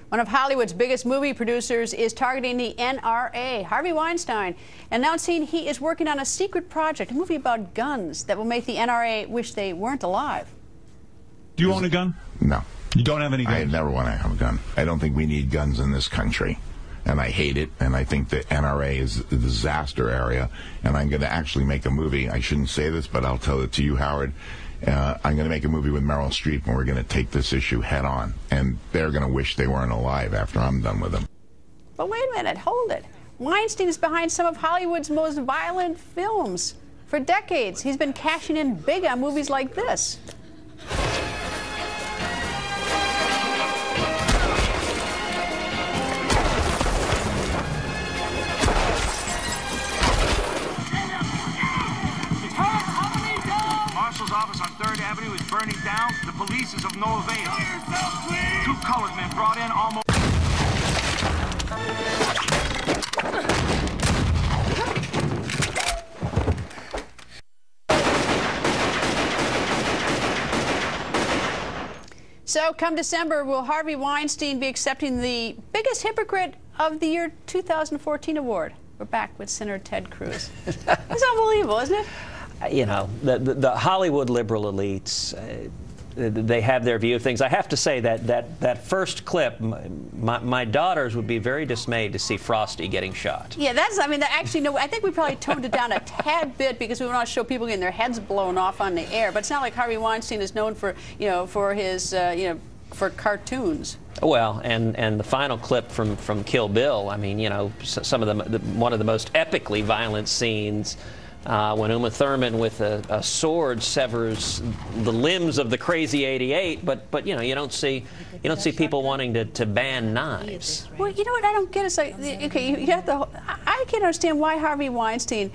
One of Hollywood's biggest movie producers is targeting the NRA. Harvey Weinstein announcing he is working on a secret project, a movie about guns that will make the NRA wish they weren't alive. Do you own a gun? No. You don't have any guns? I never want to have a gun. I don't think we need guns in this country. And I hate it, and I think the NRA is a disaster area, and I'm going to actually make a movie. I shouldn't say this, but I'll tell it to you, Howard. I'm going to make a movie with Meryl Streep, and we're going to take this issue head on, and they're going to wish they weren't alive after I'm done with them. But wait a minute, hold it. Weinstein is behind some of Hollywood's most violent films. For decades, he's been cashing in big on movies like this. Marshal's office on 3rd Avenue is burning down. The police is of no avail. Two colored men brought in almost... So come December, will Harvey Weinstein be accepting the biggest hypocrite of the year 2014 award? We're back with Senator Ted Cruz. It's unbelievable, isn't it? You know, the Hollywood liberal elites, they have their view of things. I have to say that first clip, my daughters would be very dismayed to see Frosty getting shot. Yeah, I mean, actually, no, I think we probably toned it down a tad bit because we want to show people getting their heads blown off on the air. But it's not like Harvey Weinstein is known for, for his, for cartoons. Well, and the final clip from Kill Bill, I mean, some of one of the most epically violent scenes. When Uma Thurman with a sword severs the limbs of the crazy 88, but you don't see people wanting to ban knives. Well, you know what I don't get is like, okay, you have to. I can't understand why Harvey Weinstein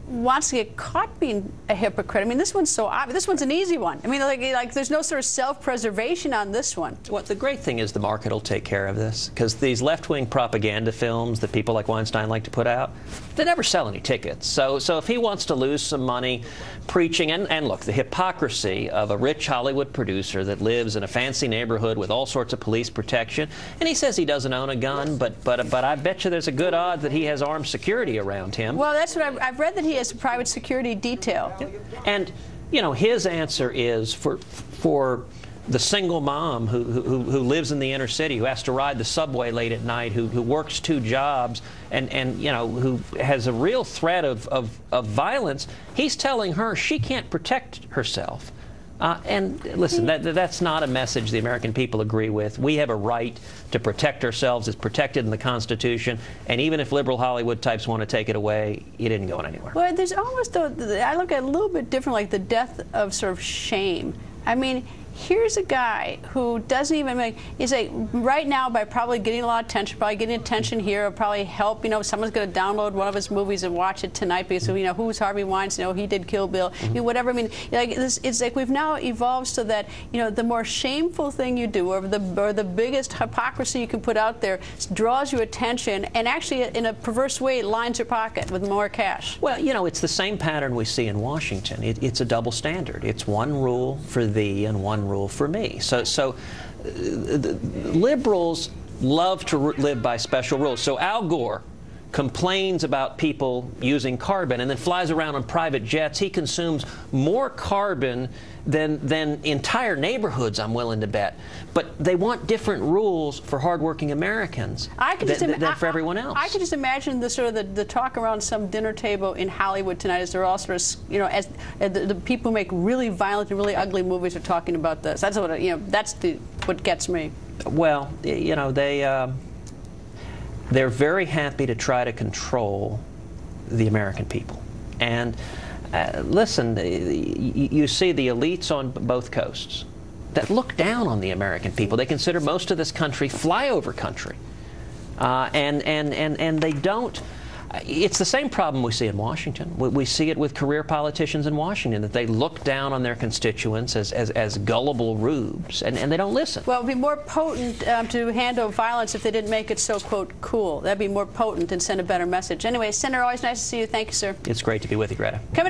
wants to get caught being a hypocrite. I mean, this one's so obvious. This one's an easy one. I mean, like there's no sort of self-preservation on this one. Well, the great thing is the market will take care of this, because these left-wing propaganda films that people like Weinstein like to put out, they never sell any tickets. So if he wants to lose some money preaching, and look, the hypocrisy of a rich Hollywood producer that lives in a fancy neighborhood with all sorts of police protection, and he says he doesn't own a gun, but I bet you there's a good odds that he has armed security around him. Well, that's what I've read, that he has a private security detail. And his answer is for the single mom who lives in the inner city, who has to ride the subway late at night, who works 2 jobs, and who has a real threat of violence. He's telling her she can't protect herself. And listen, that's not a message the American people agree with. We have a right to protect ourselves. It's protected in the Constitution. And even if liberal Hollywood types want to take it away, it isn't going anywhere. Well, there's almost, I look at it a little bit different, like the death of sort of shame. I mean, here's a guy who doesn't even make, he's like, right now, by probably getting a lot of attention, probably getting attention here will probably help, someone's going to download one of his movies and watch it tonight because, who's Harvey Weinstein? He did Kill Bill, whatever. I mean, it's like we've now evolved so that, the more shameful thing you do, or the biggest hypocrisy you can put out there, draws your attention and actually, in a perverse way, lines your pocket with more cash. Well, it's the same pattern we see in Washington. It's a double standard. It's one rule for thee and one rule for me. So liberals love to live by special rules. So Al Gore complains about people using carbon and then flies around on private jets. He consumes more carbon than entire neighborhoods, I'm willing to bet. But they want different rules for hardworking Americans than for everyone else. I can just imagine the talk around some dinner table in Hollywood tonight as they're all sort of, as the people who make really violent and really ugly movies are talking about this. That's what that's what gets me. Well, they're very happy to try to control the American people. And listen, you see the elites on both coasts that look down on the American people. They consider most of this country flyover country. And they don't. It's the same problem we see in Washington. We see it with career politicians in Washington, that they look down on their constituents as gullible rubes, and they don't listen. Well, it would be more potent to handle violence if they didn't make it so, quote, cool. That would be more potent and send a better message. Anyway, Senator, always nice to see you. Thank you, sir. It's great to be with you, Greta.